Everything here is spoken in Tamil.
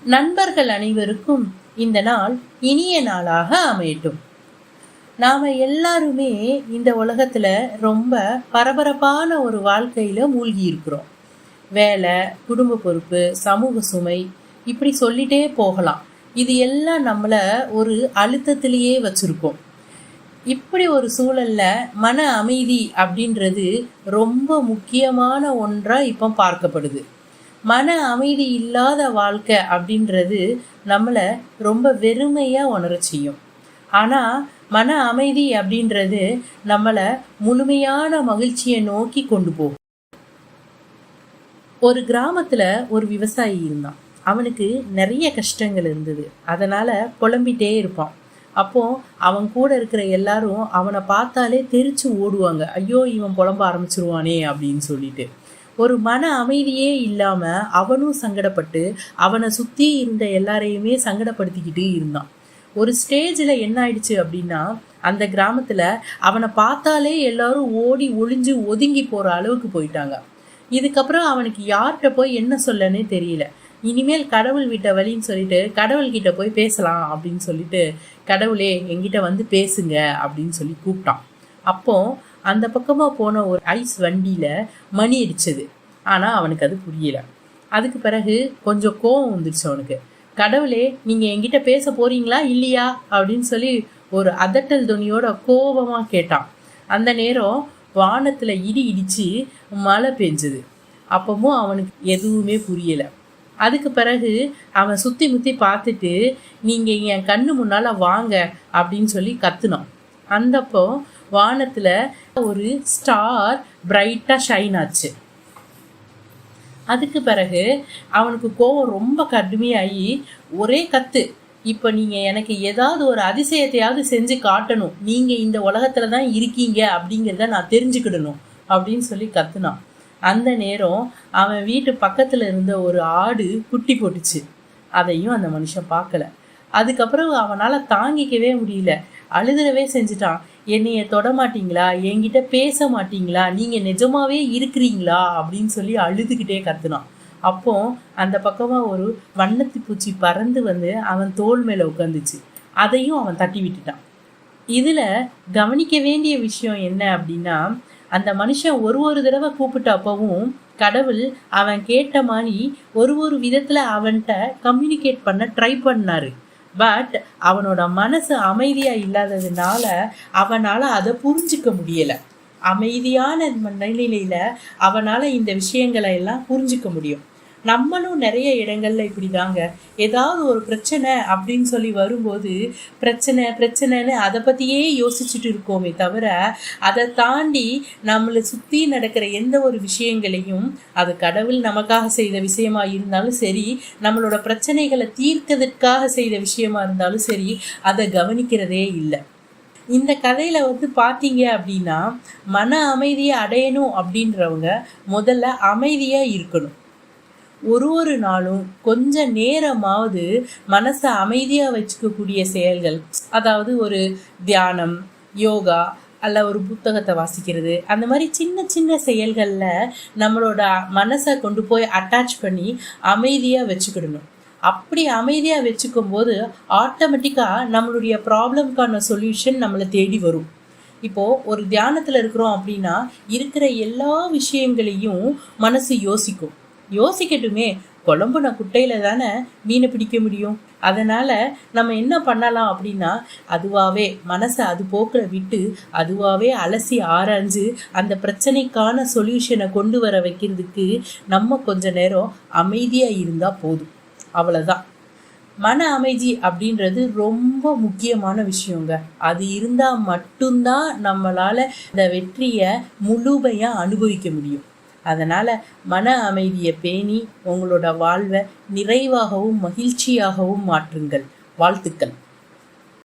நண்பர்கள் அனைவருக்கும் இந்த நாள் இனிய நாளாக அமையட்டும். நாம எல்லாருமே இந்த உலகத்துல ரொம்ப பரபரப்பான ஒரு வாழ்க்கையில மூழ்கி இருக்கிறோம். வேலை, குடும்ப பொறுப்பு, சமூக சுமை, இப்படி சொல்லிட்டே போகலாம். இது எல்லாம் நம்மள ஒரு அழுத்தத்திலேயே வச்சிருக்கோம். இப்படி ஒரு சூழல்ல மன அமைதி அப்படின்றது ரொம்ப முக்கியமான ஒன்றா இப்போ பார்க்கப்படுது. மன அமைதி இல்லாத வாழ்க்கை அப்படின்றது நம்மளை ரொம்ப வெறுமையாக உணர செய்யும். ஆனால் மன அமைதி அப்படின்றது நம்மளை முழுமையான மகிழ்ச்சியை நோக்கி கொண்டு போகும். ஒரு கிராமத்தில் ஒரு விவசாயி இருந்தான். அவனுக்கு நிறைய கஷ்டங்கள் இருந்தது. அதனால் புலம்பிகிட்டே இருப்பான். அப்போ அவன் கூட இருக்கிற எல்லாரும் அவனை பார்த்தாலே தெரிச்சு ஓடுவாங்க. ஐயோ, இவன் புலம்ப ஆரம்பிச்சிருவானே அப்படின்னு சொல்லிட்டு. ஒரு மன அமைதியே இல்லாமல் அவனும் சங்கடப்பட்டு அவனை சுற்றி இருந்த எல்லாரையுமே சங்கடப்படுத்திக்கிட்டு இருந்தான். ஒரு ஸ்டேஜில் என்ன ஆயிடுச்சு அப்படின்னா, அந்த கிராமத்தில் அவனை பார்த்தாலே எல்லாரும் ஓடி ஒளிஞ்சு ஒதுங்கி போகிற அளவுக்கு போயிட்டாங்க. இதுக்கப்புறம் அவனுக்கு யார்கிட்ட போய் என்ன சொல்லனே தெரியல. இனிமேல் கடவுள் விட்ட வழின்னு சொல்லிட்டு கடவுள்கிட்ட போய் பேசலாம் அப்படின்னு சொல்லிட்டு, கடவுளே என்கிட்ட வந்து பேசுங்க அப்படின்னு சொல்லி கூப்பிட்டான். அப்போ அந்த பக்கமாக போன ஒரு ஐஸ் வண்டியில் மணி அடிச்சது. ஆனால் அவனுக்கு அது புரியலை. அதுக்கு பிறகு கொஞ்சம் கோவம் வந்துடுச்சு அவனுக்கு. கடவுளே, நீங்கள் என்கிட்ட பேச போறீங்களா இல்லையா அப்படின்னு சொல்லி ஒரு அதட்டல் துணியோட கோபமாக கேட்டான். அந்த நேரம் வானத்தில் இடி இடித்து மழை பெஞ்சுது. அப்பவும் அவனுக்கு எதுவுமே புரியலை. அதுக்கு பிறகு அவன் சுற்றி முற்றி பார்த்துட்டு, நீங்கள் என் கண்ணு முன்னால் வாங்க அப்படின்னு சொல்லி கத்துனான். அந்தப்போ வானத்தில் ஒரு ஸ்டார் பிரைட்டாக ஷைன் ஆச்சு. அதுக்கு பிறகு அவனுக்கு கோவம் ரொம்ப கடுமையாகி ஒரே கத்து, இப்போ நீங்கள் எனக்கு ஏதாவது ஒரு அதிசயத்தையாவது செஞ்சு காட்டணும், நீங்கள் இந்த உலகத்தில் தான் இருக்கீங்க அப்படிங்கிறத நான் தெரிஞ்சுக்கிடணும் அப்படின்னு சொல்லி கத்துனான். அந்த நேரம் அவன் வீட்டு பக்கத்தில் இருந்த ஒரு ஆடு குட்டி போட்டுச்சு. அதையும் அந்த மனுஷன் பார்க்கல. அதுக்கப்புறம் அவனால் தாங்கிக்கவே முடியல. அழுதுறவே செஞ்சுட்டான். என்னைய தொட மாட்டீங்களா, என்கிட்ட பேச மாட்டீங்களா, நீங்கள் நிஜமாவே இருக்கிறீங்களா அப்படின்னு சொல்லி அழுதுகிட்டே கத்துனான். அப்போ அந்த பக்கமாக ஒரு வண்ணத்து பூச்சி பறந்து வந்து அவன் தோள் மேலே உட்காந்துச்சு. அதையும் அவன் தட்டி விட்டுட்டான். இதில் கவனிக்க வேண்டிய விஷயம் என்ன அப்படின்னா, அந்த மனுஷன் ஒரு தடவை கூப்பிட்டப்பவும் கடவுள் அவன் கேட்ட மாதிரி ஒரு விதத்தில் அவன்கிட்ட கம்யூனிகேட் பண்ண ட்ரை பண்ணாரு. பட் அவனோட மனசு அமைதியாக இல்லாததுனால அவனால் அதை புரிஞ்சிக்க முடியலை. அமைதியான நிலையில அவனால் இந்த விஷயங்களை எல்லாம் புரிஞ்சிக்க முடியும். நம்மளும் நிறைய இடங்கள்ல இப்படி தாங்க, ஏதாவது ஒரு பிரச்சனை அப்படின்னு சொல்லி வரும்போது பிரச்சனைன்னு அதை பற்றியே யோசிச்சுட்டு இருக்கோமே தவிர, அதை தாண்டி நம்மளை சுற்றி நடக்கிற எந்த ஒரு விஷயங்களையும், அது கடவுள் நமக்காக செய்த விஷயமா இருந்தாலும் சரி, நம்மளோட பிரச்சனைகளை தீர்க்கிறதுக்காக செய்த விஷயமா இருந்தாலும் சரி, அதை கவனிக்கிறதே இல்லை. இந்த கதையில் பார்த்தீங்க அப்படின்னா, மன அமைதியை அடையணும் அப்படின்றவங்க முதல்ல அமைதியாக இருக்கணும். ஒரு நாளும் கொஞ்ச நேரமாவது மனசை அமைதியாக வச்சுக்கக்கூடிய செயல்கள், அதாவது ஒரு தியானம், யோகா, அல்ல ஒரு புத்தகத்தை வாசிக்கிறது, அந்த மாதிரி சின்ன சின்ன செயல்களில் நம்மளோட மனசை கொண்டு போய் அட்டாச் பண்ணி அமைதியாக வச்சுக்கிடணும். அப்படி அமைதியாக வச்சுக்கும் போது ஆட்டோமேட்டிக்காக நம்மளுடைய ப்ராப்ளம்க்கான சொல்யூஷன் நம்மளை தேடி வரும். இப்போது ஒரு தியானத்தில் இருக்கிறோம் அப்படின்னா இருக்கிற எல்லா விஷயங்களையும் மனசு யோசிக்கட்டுமே, குழம்புன குட்டையில் தானே மீனை பிடிக்க முடியும். அதனால் நம்ம என்ன பண்ணலாம் அப்படின்னா, அதுவாகவே மனசை அது போக்கில் விட்டு அதுவாகவே அலசி ஆராய்ஞ்சு அந்த பிரச்சனைக்கான சொல்யூஷனை கொண்டு வர வைக்கிறதுக்கு நம்ம கொஞ்ச நேரம் அமைதியாக இருந்தால் போதும். அவ்வளோதான். மன அமைதி அப்படின்றது ரொம்ப முக்கியமான விஷயங்க. அது இருந்தால் மட்டும்தான் நம்மளால் இந்த வெற்றியை முழுமையாக அனுபவிக்க முடியும். அதனால் மன அமைதியை பேணி உங்களோட வாழ்வை நிறைவாகவும் மகிழ்ச்சியாகவும் மாற்றுங்கள். வாழ்த்துக்கள்.